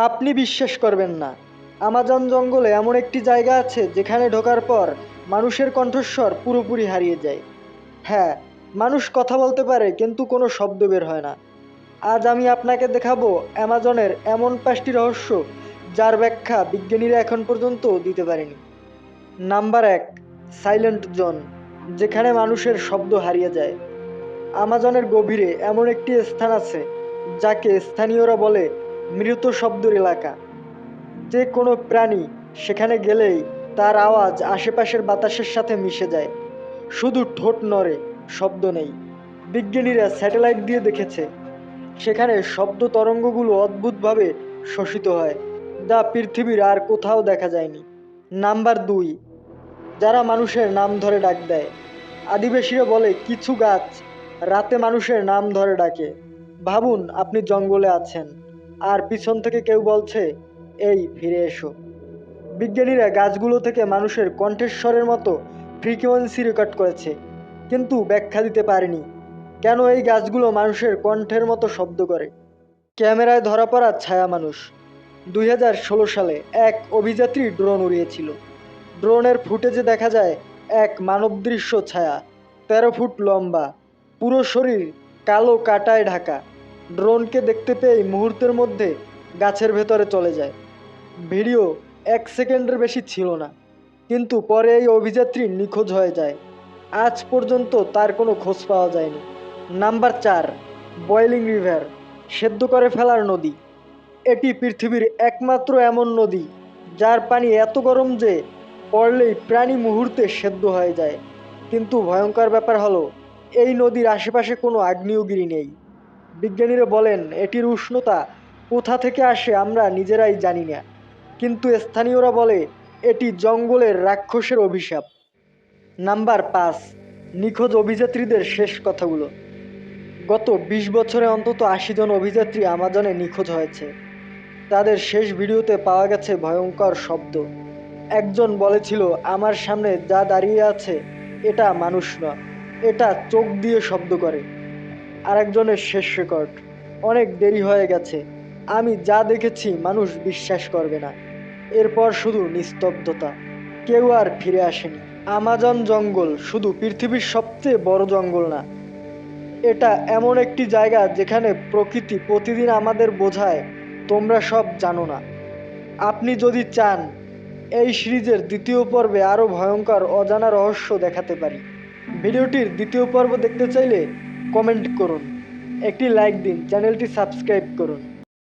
আপনি বিশ্বাস করবেন না, আমাজন জঙ্গলে এমন একটি জায়গা আছে যেখানে ঢোকার পর মানুষের কণ্ঠস্বর পুরোপুরি হারিয়ে যায়। হ্যাঁ, মানুষ কথা বলতে পারে কিন্তু কোনো শব্দ বের হয় না। আজ আমি আপনাকে দেখাবো অ্যামাজনের এমন 5টি রহস্য যার ব্যাখ্যা বিজ্ঞানীরা এখন পর্যন্ত দিতে পারেনি। নাম্বার 1, সাইলেন্ট জোন, যেখানে মানুষের শব্দ হারিয়ে যায়। আমাজনের গভীরে এমন একটি স্থান আছে যাকে স্থানীয়রা বলে মৃত শব্দের এলাকা। যে কোনো প্রাণী সেখানে গেলেই তার আওয়াজ আশেপাশের বাতাসের সাথে মিশে যায়, শুধু ঠোঁট নড়ে, শব্দ নেই। বিজ্ঞানীরা স্যাটেলাইট দিয়ে দেখেছে সেখানে শব্দ তরঙ্গগুলো অদ্ভুতভাবে শোষিত হয়, যা পৃথিবীর আর কোথাও দেখা যায়নি। নাম্বার 2, যারা মানুষের নাম ধরে ডাক দেয়। আদিবাসীরা বলে কিছু গাছ রাতে মানুষের নাম ধরে ডাকে। ভাবুন আপনি জঙ্গলে আছেন আর পিছন থেকে কেউ বলছে, এই ফিরে এসো। বিজ্ঞানীরা গাছগুলো থেকে মানুষের কণ্ঠস্বরের মতো ফ্রিকোয়েন্সি রেকর্ড করেছে, কিন্তু ব্যাখ্যা দিতে পারেনি কেন এই গাছগুলো মানুষের কণ্ঠের মতো শব্দ করে। ক্যামেরায় ধরা পড়া ছায়া মানুষ। 2016 সালে এক অভিযাত্রী ড্রোন উড়িয়েছিল। ড্রোনের ফুটেজে দেখা যায় এক মানবদৃশ্য ছায়া, 13 ফুট লম্বা, পুরো শরীর কালো কাটায় ঢাকা। ড্রোনকে দেখতে পেয়ে মুহূর্তের মধ্যে গাছের ভেতরে চলে যায়। ভিডিও 1 সেকেন্ডের বেশি ছিল না, কিন্তু পরে এই অভিযাত্রী নিখোঁজ হয়ে যায়। আজ পর্যন্ত তার কোনো খোঁজ পাওয়া যায়নি। নাম্বার 4, বয়েলিং রিভার, সেদ্ধ করে ফেলার নদী। এটি পৃথিবীর একমাত্র এমন নদী যার পানি এত গরম যে পড়লেই প্রাণী মুহূর্তে সেদ্ধ হয়ে যায়। কিন্তু ভয়ঙ্কর ব্যাপার হলো এই নদীর আশেপাশে কোনো আগ্নেয়গিরি নেই। বিজ্ঞানীরা বলেন এটির উষ্ণতা কোথা থেকে আসে আমরা নিজেরাই জানি না, কিন্তু স্থানীয়রা বলে এটি জঙ্গলের রাক্ষসের অভিশাপ। নাম্বার 5, নিখোঁজ অভিযাত্রীদের শেষ কথাগুলো। গত 20 বছরে অন্তত 80 জন অভিযাত্রী আমাজনে নিখোঁজ হয়েছে। তাদের শেষ ভিডিওতে পাওয়া গেছে ভয়ঙ্কর শব্দ। একজন বলেছিল, আমার সামনে যা দাঁড়িয়ে আছে এটা মানুষ নয়, এটা চোখ দিয়ে শব্দ করে। আরেকজনের শেষ রেকর্ড, অনেক দেরি হয়ে গেছে, আমি যা দেখেছি মানুষ বিশ্বাস করবে না। এরপর শুধু নিস্তব্ধতা, কেউ আর ফিরে আসেনি। আমাজন জঙ্গল শুধু পৃথিবীর সবচেয়ে বড় জঙ্গল না, এটা এমন একটি জায়গা যেখানে প্রকৃতি প্রতিদিন আমাদের বোঝায় তোমরা সব জানো না। আপনি যদি চান এই সিরিজের দ্বিতীয় পর্বে আরও ভয়ঙ্কর অজানা রহস্য দেখাতে পারি। ভিডিওটির দ্বিতীয় পর্ব দেখতে চাইলে কমেন্ট করুন, একটি লাইক দিন, চ্যানেলটি সাবস্ক্রাইব করুন।